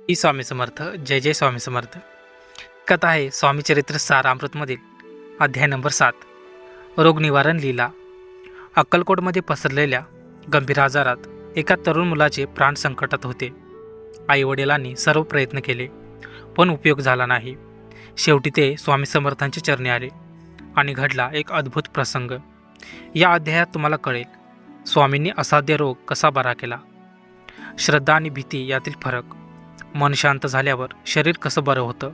ही स्वामी समर्थ. जय जय स्वामी समर्थ. कथा आहे स्वामी चरित्र सारामृतमधील अध्याय नंबर 7. रोग निवारण लीला. अक्कलकोटमध्ये पसरलेल्या गंभीर आजारात एका तरुण मुलाचे प्राण संकटात होते. आईवडिलांनी सर्व प्रयत्न केले पण उपयोग झाला नाही. शेवटी ते स्वामी समर्थांच्या चरणी आले आणि घडला एक अद्भुत प्रसंग. या अध्यायात तुम्हाला कळेल स्वामींनी असाध्य रोग कसा बरा केला, श्रद्धा आणि भीती यातील फरक, मन शांत झाल्यावर शरीर कसं बरं होतं,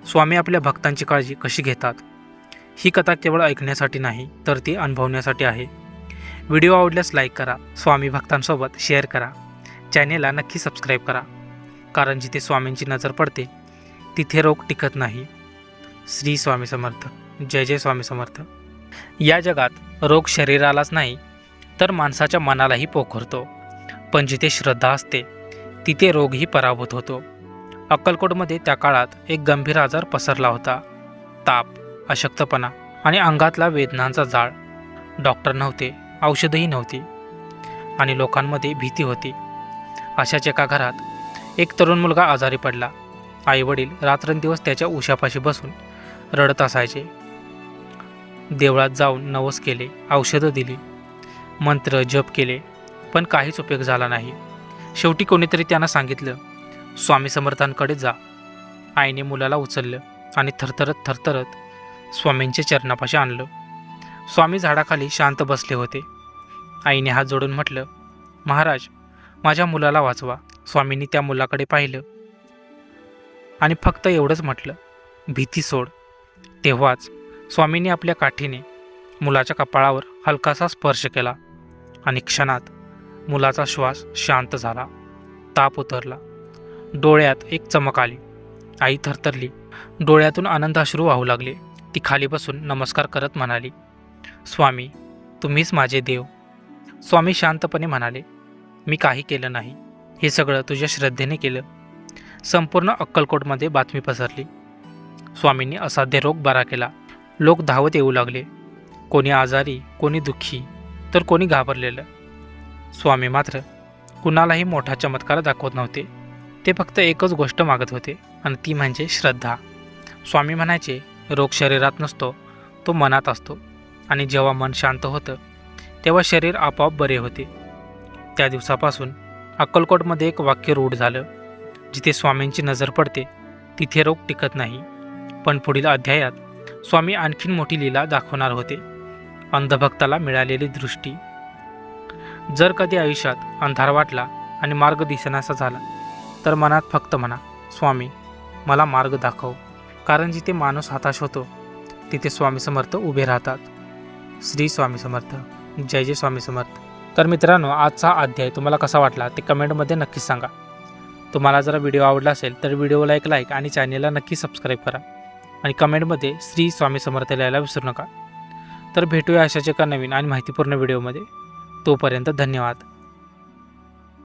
स्वामी आपल्या भक्तांची काळजी कशी घेतात. ही कथा केवळ ऐकण्यासाठी नाही तर ती अनुभवण्यासाठी आहे. व्हिडिओ आवडल्यास लाईक करा, स्वामी भक्तांसोबत शेअर करा, चॅनेलला नक्की सबस्क्राईब करा, कारण जिथे स्वामींची नजर पडते तिथे रोग टिकत नाही. श्री स्वामी समर्थ. जय जय स्वामी समर्थ. या जगात रोग शरीरालाच नाही तर माणसाच्या मनालाही पोखरतो, पण जिथे श्रद्धा असते तिथे रोगही पराभूत होतो. अक्कलकोटमध्ये त्या काळात एक गंभीर आजार पसरला होता. ताप, अशक्तपणा आणि अंगातला वेदनांचा जाळ. डॉक्टर नव्हते, औषधही नव्हती आणि लोकांमध्ये भीती होती. अशाच एका घरात एक तरुण मुलगा आजारी पडला. आईवडील रात्रंदिवस त्याच्या उशापाशी बसून रडत असायचे. देवळात जाऊन नवस केले, औषधं दिली, मंत्र जप केले, पण काहीच उपयोग झाला नाही. शेवटी कोणीतरी त्यांना सांगितलं, स्वामी समर्थांकडे जा. आईने मुलाला उचललं आणि थरथरत स्वामींच्या चरणापाशी आणलं. स्वामी झाडाखाली शांत बसले होते. आईने हात जोडून म्हटलं, महाराज, माझ्या मुलाला वाचवा. स्वामींनी त्या मुलाकडे पाहिलं आणि फक्त एवढंच म्हटलं, भीती सोड. तेव्हाच स्वामींनी आपल्या काठीने मुलाच्या कपाळावर हलकासा स्पर्श केला आणि क्षणात मुलाचा श्वास शांत झाला, ताप उतरला, डोळ्यात एक चमक आली. आई थरथरली, डोळ्यातून आनंद अश्रू वाहू लागले. ती खाली बसून नमस्कार करत म्हणाली, स्वामी, तुम्हीच माझे देव. स्वामी शांतपणे म्हणाले, मी काही केलं नाही, हे सगळं तुझ्या श्रद्धेने केलं. संपूर्ण अक्कलकोटमध्ये बातमी पसरली, स्वामींनी असाध्य रोग बरा केला. लोक धावत येऊ लागले, कोणी आजारी, कोणी दुःखी, तर कोणी घाबरलेलं. स्वामी मात्र कुणालाही मोठा चमत्कार दाखवत नव्हते. ते फक्त एकच गोष्ट मागत होते आणि ती म्हणजे श्रद्धा. स्वामी म्हणायचे, रोग शरीरात नसतो, तो मनात असतो आणि जेव्हा मन शांत होतं तेव्हा शरीर आपोआप बरे होते. त्या दिवसापासून अक्कलकोटमध्ये एक वाक्य रूढ झालं, जिथे स्वामींची नजर पडते तिथे रोग टिकत नाही. पण पुढील अध्यायात स्वामी आणखीन मोठी लीला दाखवणार होते, अंधभक्ताला मिळालेली दृष्टी. जर कधी आयुष्यात अंधार वाटला आणि मार्ग दिसेनासा झाला तर मनात फक्त म्हणा, स्वामी, मला मार्ग दाखव. कारण जिथे माणूस हताश होतो तिथे स्वामी समर्थ उभे राहतात. श्री स्वामी समर्थ. जय जय स्वामी समर्थ. तर मित्रांनो, आजचा अध्याय तुम्हाला कसा वाटला ते कमेंटमध्ये नक्की सांगा. तुम्हाला जर व्हिडिओ आवडला असेल तर व्हिडिओला एक लाईक आणि चॅनेलला नक्की सबस्क्राईब करा आणि कमेंटमध्ये श्री स्वामी समर्थ लिहायला विसरू नका. तर भेटूया अशाच एका नवीन आणि माहितीपूर्ण व्हिडिओमध्ये. तोपर्यंत धन्यवाद.